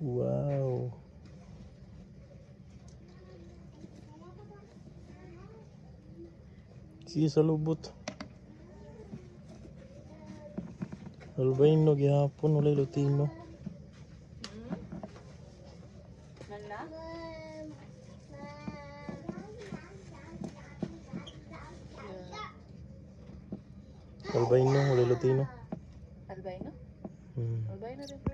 Wow. Siya sa lubot. Albino gihapon walay Lutino. Nana? Albino walay Lutino. Albino? Hmm. Albino rin.